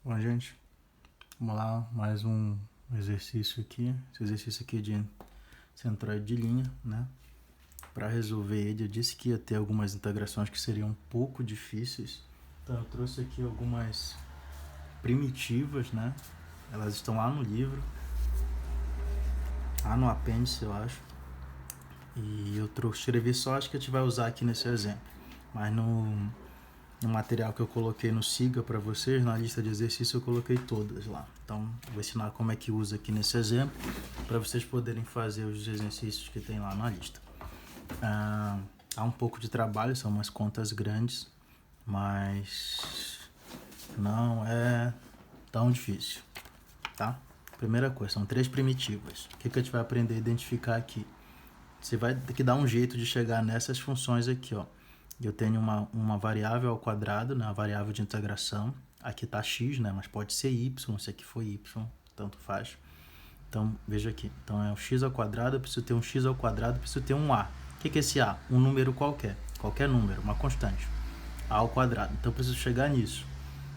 Bom, gente, vamos lá, mais um exercício aqui. Esse exercício aqui de centroide de linha, né? Para resolver ele, eu disse que ia ter algumas integrações que seriam um pouco difíceis. Então eu trouxe aqui algumas primitivas, né? Elas estão lá no livro, lá no apêndice, eu acho. E eu escrevi só as que a gente vai usar aqui nesse exemplo. Mas no material que eu coloquei no Siga para vocês, na lista de exercícios, eu coloquei todas lá. Então, eu vou ensinar como é que usa aqui nesse exemplo, para vocês poderem fazer os exercícios que tem lá na lista. Há um pouco de trabalho, são umas contas grandes, mas não é tão difícil, tá? Primeira coisa, são 3 primitivas. O que a gente vai aprender a identificar aqui? Você vai ter que dar um jeito de chegar nessas funções aqui, ó. Eu tenho uma variável ao quadrado, né, a variável de integração. Aqui está x, né, mas pode ser y, se aqui for y, tanto faz. Então, veja aqui. Então, é o x ao quadrado, eu preciso ter um x ao quadrado, eu preciso ter um a. O que é esse a? Um número qualquer número, uma constante. A ao quadrado. Então, eu preciso chegar nisso.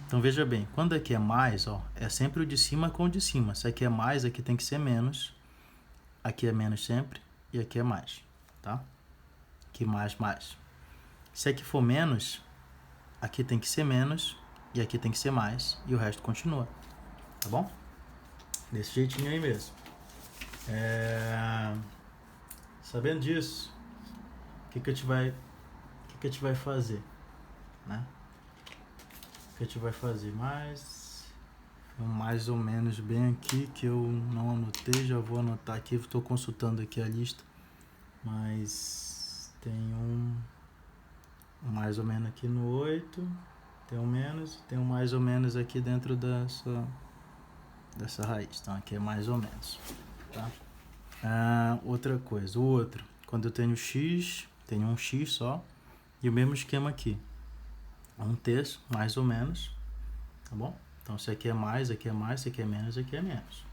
Então, veja bem, quando aqui é mais, ó, é sempre o de cima com o de cima. Se aqui é mais, aqui tem que ser menos. Aqui é menos sempre e aqui é mais, tá? Aqui mais. Se aqui for menos, aqui tem que ser menos e aqui tem que ser mais e o resto continua, tá bom? Desse jeitinho aí mesmo. Sabendo disso, o que a gente vai fazer, né? O que a gente vai fazer? Mais ou menos bem aqui, que eu não anotei, já vou anotar aqui, estou consultando aqui a lista, mas tem mais ou menos aqui no 8, tem um menos, tem um mais ou menos aqui dentro dessa raiz. Então aqui é mais ou menos, tá? Outra coisa, o outro, quando eu tenho x, tenho um x só, e o mesmo esquema aqui, 1/3, mais ou menos, tá bom? Então se aqui é mais, se aqui é menos, aqui é menos.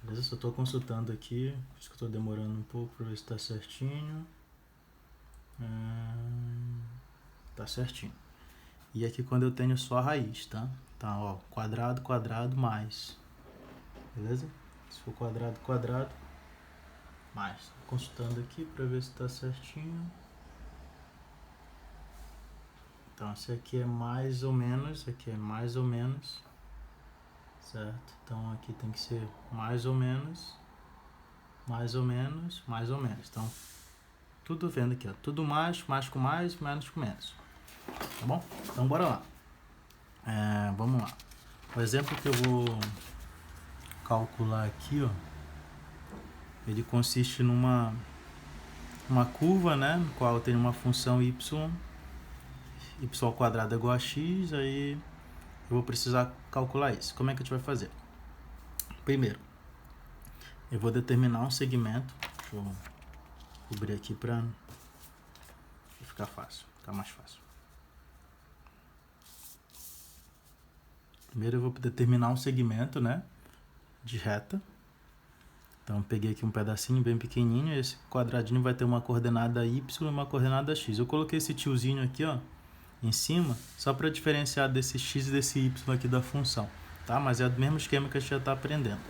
Beleza? Só estou consultando aqui, por isso que eu estou demorando um pouco para ver se está certinho. Tá certinho. E aqui quando eu tenho só a raiz, tá? Tá, ó, quadrado, mais. Beleza? Se for quadrado, mais. Consultando aqui para ver se tá certinho. Então, esse aqui é mais ou menos, aqui é mais ou menos. Certo? Então, aqui tem que ser mais ou menos. Então, tudo vendo aqui, ó. Tudo mais com mais, menos com menos. Tá bom? Então, bora lá. Vamos lá. O exemplo que eu vou calcular aqui, ó, ele consiste numa curva, né, no qual eu tenho uma função y ao quadrado é igual a x, aí eu vou precisar calcular isso. Como é que a gente vai fazer? Primeiro, eu vou determinar um segmento. Deixa eu cobrir aqui para ficar mais fácil. Primeiro eu vou determinar um segmento, né, de reta. Então eu peguei aqui um pedacinho bem pequenininho, esse quadradinho vai ter uma coordenada y e uma coordenada x. Eu coloquei esse tiozinho aqui, ó, em cima, só para diferenciar desse x e desse y aqui da função, tá? Mas é do mesmo esquema que a gente já está aprendendo.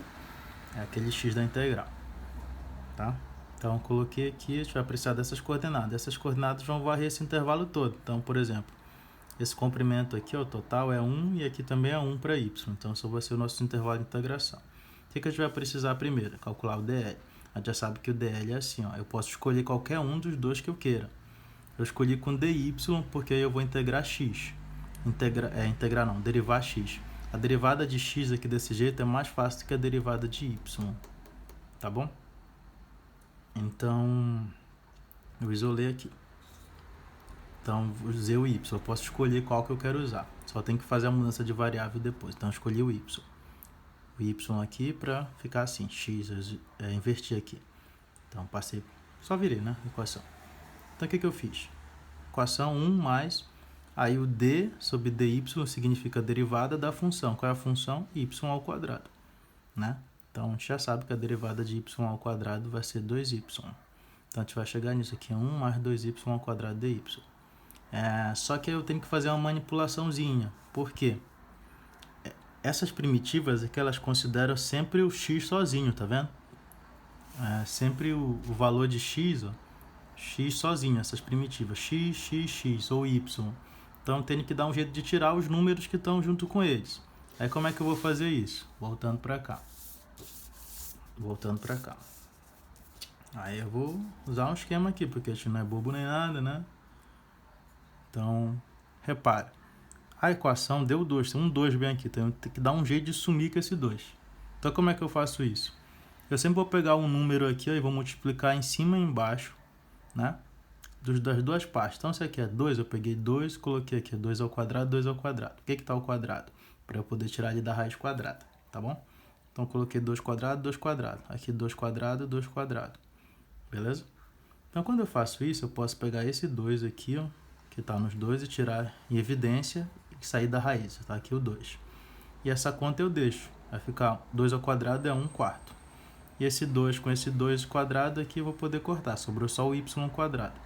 É aquele x da integral, tá? Então eu coloquei aqui, a gente vai precisar dessas coordenadas. Essas coordenadas vão varrer esse intervalo todo. Então, por exemplo, esse comprimento aqui, ó, total é 1 e aqui também é 1 para y. Então, só vai ser o nosso intervalo de integração. O que a gente vai precisar primeiro? Calcular o DL. A gente já sabe que o DL é assim, ó. Eu posso escolher qualquer um dos dois que eu queira. Eu escolhi com dy, porque aí eu vou integrar x. Derivar x. A derivada de x aqui desse jeito é mais fácil do que a derivada de y. Tá bom? Então, eu isolei aqui. Então, usei o y. Eu posso escolher qual que eu quero usar. Só tem que fazer a mudança de variável depois. Então, eu escolhi o y. O y aqui para ficar assim, x, inverti aqui. Então, passei, só virei, né, equação. Então, o que eu fiz? Equação 1 mais, aí o d sobre dy significa a derivada da função. Qual é a função? Y ao quadrado, né? Então, a gente já sabe que a derivada de y ao quadrado vai ser 2y. Então, a gente vai chegar nisso aqui, 1 mais 2y ao quadrado dy. Só que eu tenho que fazer uma manipulaçãozinha. Por quê? essas primitivas é que elas consideram sempre o x sozinho, tá vendo? Sempre o valor de x, ó, x sozinho, essas primitivas, x ou y. Então eu tenho que dar um jeito de tirar os números que estão junto com eles. Aí como é que eu vou fazer isso? Voltando para cá. Aí eu vou usar um esquema aqui, porque a gente não é bobo nem nada, né? Então, repara. A equação deu 2, tem um 2 bem aqui, então eu tenho que dar um jeito de sumir com esse 2. Então como é que eu faço isso? Eu sempre vou pegar um número aqui ó, e vou multiplicar em cima e embaixo, né? Das duas partes. Então se aqui é 2, eu peguei 2, coloquei aqui 2 ao quadrado, 2 ao quadrado. O que está ao quadrado? Para eu poder tirar ele da raiz quadrada, tá bom? Então coloquei 2 quadrado, 2 quadrado. Aqui 2 quadrado, 2 quadrado. Beleza? Então quando eu faço isso, eu posso pegar esse 2 aqui, ó, que está nos dois, e tirar em evidência e sair da raiz. Tá aqui o 2. E essa conta eu deixo. Vai ficar 2 ao quadrado é 1 quarto. E esse 2 com esse 2 quadrado aqui eu vou poder cortar. Sobrou só o y quadrado,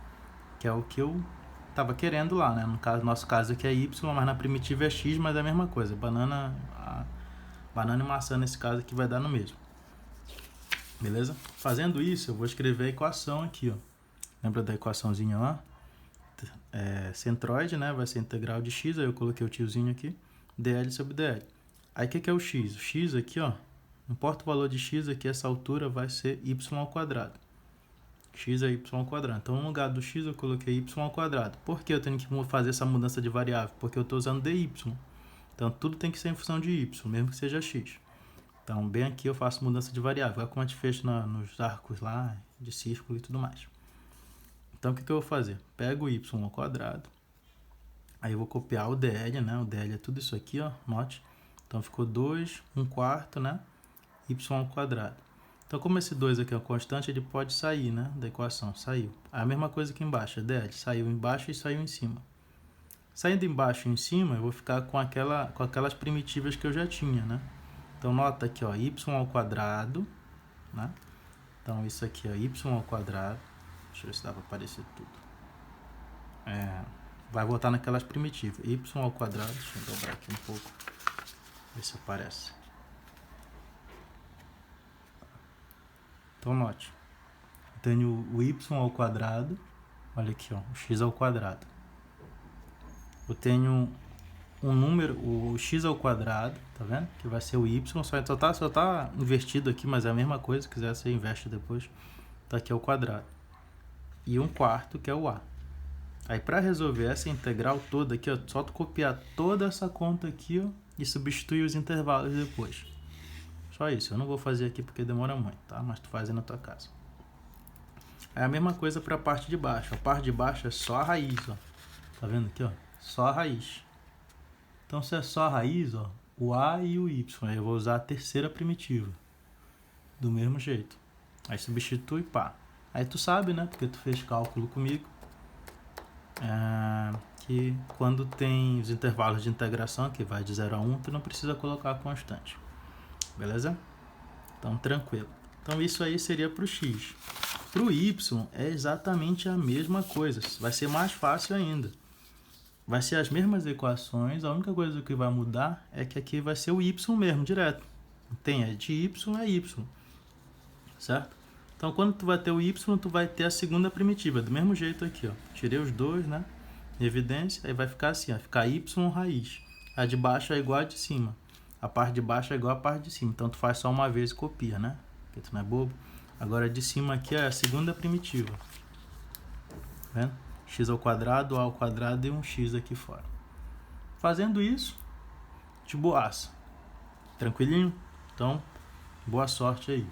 que é o que eu estava querendo lá, né? No nosso caso aqui é y, mas na primitiva é x, mas é a mesma coisa. Banana e maçã nesse caso aqui vai dar no mesmo. Beleza? Fazendo isso, eu vou escrever a equação aqui, ó. Lembra da equaçãozinha lá? Centroide, né? Vai ser integral de x, aí eu coloquei o tiozinho aqui, dl sobre dl. Aí o que é o x? O x aqui, ó, não importa o valor de x aqui, essa altura vai ser y ao quadrado. X é y ao quadrado. Então, no lugar do x eu coloquei y ao quadrado. Por que eu tenho que fazer essa mudança de variável? Porque eu estou usando dy. Então, tudo tem que ser em função de y, mesmo que seja x. Então, bem aqui eu faço mudança de variável. É como a gente fez nos arcos lá, de círculo e tudo mais. Então, o que eu vou fazer? Pego o y ao quadrado. Aí eu vou copiar o dl, né? O dl é tudo isso aqui, ó. Note. Então, ficou 2, 1 quarto, né? Y ao quadrado. Então, como esse 2 aqui é uma constante, ele pode sair, né? Da equação. Saiu. A mesma coisa aqui embaixo. dl saiu embaixo e saiu em cima. Saindo embaixo e em cima, eu vou ficar com aquelas primitivas que eu já tinha, né? Então, nota aqui, ó, y ao quadrado, né? Então, isso aqui é y ao quadrado. Deixa eu ver se dá para aparecer tudo. Vai voltar naquelas primitivas. Y ao quadrado. Deixa eu dobrar aqui um pouco. Ver se aparece. Então, note. Eu tenho o y ao quadrado. Olha aqui, ó, o x ao quadrado. Eu tenho um número, o x ao quadrado, tá vendo? Que vai ser o y. Só tá invertido aqui, mas é a mesma coisa. Se quiser, você inverte depois. Tá aqui ao quadrado. E 1 quarto, que é o a. Aí, para resolver essa integral toda aqui, ó, só tu copiar toda essa conta aqui, ó, e substituir os intervalos depois. Só isso. Eu não vou fazer aqui porque demora muito, tá? Mas tu faz aí na tua casa. É a mesma coisa para a parte de baixo. A parte de baixo é só a raiz, ó. Tá vendo aqui, ó? Só a raiz. Então, se é só a raiz, ó, o a e o y. Aí eu vou usar a terceira primitiva. Do mesmo jeito. Aí substitui, pá. Aí tu sabe, né? Porque tu fez cálculo comigo. Que quando tem os intervalos de integração, que vai de 0 a 1, tu não precisa colocar a constante. Beleza? Então, tranquilo. Então, isso aí seria para o x. Para o y, é exatamente a mesma coisa. Vai ser mais fácil ainda. Vai ser as mesmas equações. A única coisa que vai mudar é que aqui vai ser o y mesmo, direto. Tem de y é y. Certo? Então, quando tu vai ter o y, tu vai ter a segunda primitiva. Do mesmo jeito aqui, ó. Tirei os dois, né? Evidência. Aí vai ficar assim, ó. Ficar y raiz. A de baixo é igual a de cima. A parte de baixo é igual a parte de cima. Então, tu faz só uma vez e copia, né? Porque tu não é bobo. Agora, de cima aqui é a segunda primitiva. Tá vendo? X ao quadrado, a ao quadrado e um x aqui fora. Fazendo isso, de boaça. Tranquilinho? Então, boa sorte aí.